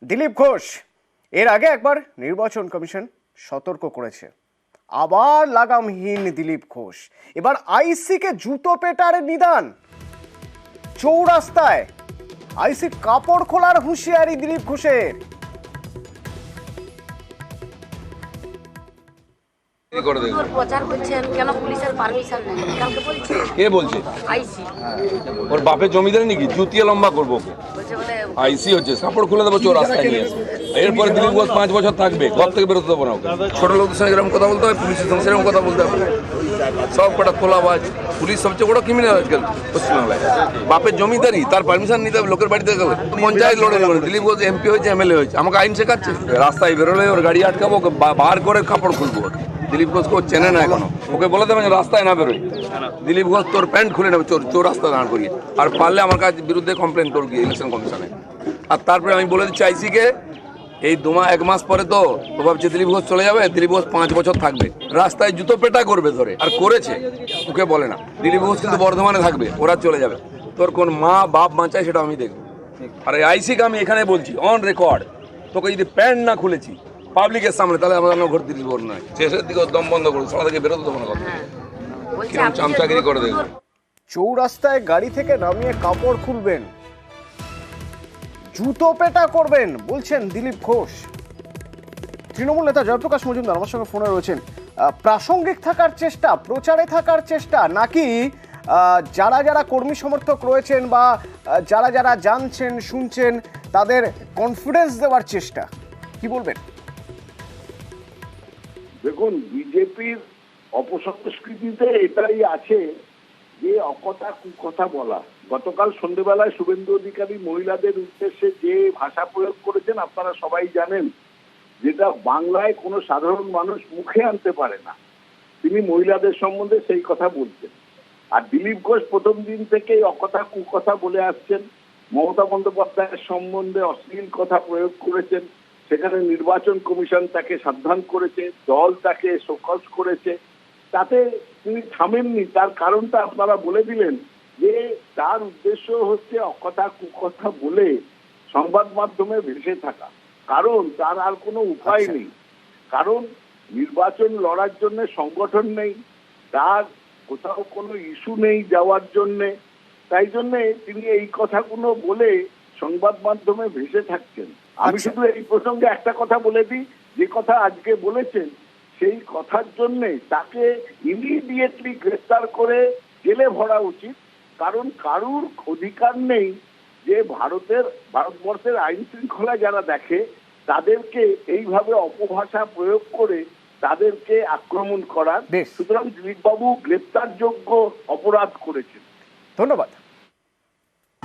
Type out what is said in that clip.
দিলীপ ঘোষ এর আগে একবার নির্বাচন কমিশন সতর্ক করেছে, আবার লাগামহীন দিলীপ ঘোষ। এবার আইসিকে জুতো পেটার নিদান। চৌরাস্তায় আইসি কাপড় খোলার হুঁশিয়ারি দিলীপ ঘোষের। প্রচার করছেন কেন? পুলিশের পারমিশন নেই, কালকে বলছে। কে বলছে? আইসি। ওর বাপের জমিদার নাকি? জুতিয়ে লম্বা করবো ওকে। বলছে বলে আইসি হচ্ছে, কাপড় খুলে দেবো চোর রাস্তায় নিয়ে আসে। এরপরে দিলীপ ঘোষ 5 বছর থাকবে, ঘর থেকে বেরোতে দেবো না ওকে। ছোট লোকদের সঙ্গে এরকম কথা বলতে হবে, পুলিশের সঙ্গে সেরকম কথা বলতে হবে। সব কটা খোলাবাজ। পুলিশ সবচেয়ে বড় ক্রিমিনাল আজকাল পশ্চিমবাংলায়। বাপের জমিদারি, তার পারমিশন নিতে হবে লোকের বাড়িতে গেলে। পঞ্চায়েত লড়ে লড়ে দিলীপ ঘোষ এমপি হয়েছে, এমএলএ হয়েছে, আমাকে আইন শেখাচ্ছে। রাস্তায় বেরোলে ওর গাড়ি আটকাবো, ওকে বার করে কাপড় খুলবো। দিলীপ ঘোষকে চেনে না এখনো, ওকে বলে দেবেন রাস্তায় না বেরোয়। দিলীপ ঘোষ তোর প্যান্ট খুলে নেবে চোর চোর রাস্তায় দাঁড় করিয়ে। আর পারলে আমার কাছে বিরুদ্ধে কমপ্লেন করবি ইলেকশন কমিশনে। আর তারপরে আমি বলে দিচ্ছি আইসিকে, এই 1 মাস পরে তো ভাবছে দিলীপ ঘোষ চলে যাবে, দিলীপ ঘোষ 5 বছর থাকবে, রাস্তায় জুতো পেটা করবে ধরে। আর করেছে, ওকে বলে না। দিলীপ ঘোষ কিন্তু বর্ধমানে থাকবে, ওরা চলে যাবে। তোর কোন মা বাপ বাঁচায় সেটা আমি দেখবো। আর এই আইসিকে আমি এখানে বলছি অন রেকর্ড, তোকে যদি প্যান্ট না খুলেছি পাবলিকের সামনে, তাহলে আমার ঘর দিলীপ ঘোষ নয়। শেষের দিকে দম বন্ধ করবো, সবাই থেকে বেরোতে দেবো না। কিরকম চামচাগিরি করে দেখবো। চৌরাস্তায় গাড়ি থেকে নামিয়ে কাপড় খুলবেন, জুতো পেটা করবেন বলছেন দিলীপ ঘোষ। তৃণমূল নেতা জয়প্রকাশ মজুমদার আমার সঙ্গে ফোনে রয়েছেন। প্রাসঙ্গিক থাকার চেষ্টা, প্রচারে থাকার চেষ্টা, নাকি যারা যারা কর্মী সমর্থক রয়েছেন বা যারা যারা জানছেন শুনছেন তাদের কনফিডেন্স দেওয়ার চেষ্টা, কি বলবেন? দেখুন, বিজেপির অপসংস্কৃতিতে এটাই আছে যে অকথা কুকথা বলা। গতকাল সন্ধ্যেবেলায় শুভেন্দু অধিকারী মহিলাদের উদ্দেশ্যে যে ভাষা প্রয়োগ করেছেন আপনারা সবাই জানেন, যেটা বাংলায় কোনো সাধারণ মানুষ মুখে আনতে পারে না। তিনি মহিলাদের সম্বন্ধে সেই কথা বলছেন। আর দিলীপ ঘোষ প্রথম দিন থেকেই অকথা কুকথা বলে আসছেন। মমতা বন্দ্যোপাধ্যায়ের সম্বন্ধে অশ্লীল কথা প্রয়োগ করেছেন। সেখানে নির্বাচন কমিশন তাকে সাবধান করেছে, দল তাকে শোকজ করেছে। তাতে তিনি থামেননি। তার কারণটা আপনারা বলে দিলেন যে তার উদ্দেশ্য হচ্ছে অকথা কুকথা বলে সংবাদ মাধ্যমে ভেসে থাকা। কারণ তার আর কোনো উপায় নেই। কারণ নির্বাচন লড়ার জন্য সংগঠন নেই, তার কোথাও কোনো ইস্যু নেই যাওয়ার জন্যে। তাই জন্যে তিনি এই কথাগুলো বলে সংবাদ মাধ্যমে ভেসে থাকছেন। আমি শুধু এই প্রসঙ্গে একটা কথা বলে দিই, যে কথা আজকে বলেছেন সেই কথার জন্যে তাকে ইমিডিয়েটলি গ্রেফতার করে জেলে ভরা উচিত। কারণ কারুর অধিকার নেই যে ভারতবর্ষের আইন শৃঙ্খলা যারা দেখে তাদেরকে এইভাবে অপভাষা প্রয়োগ করে তাদেরকে আক্রমণ করার। সুতরাং দিলীপবাবু গ্রেফতারযোগ্য অপরাধ করেছেন। ধন্যবাদ।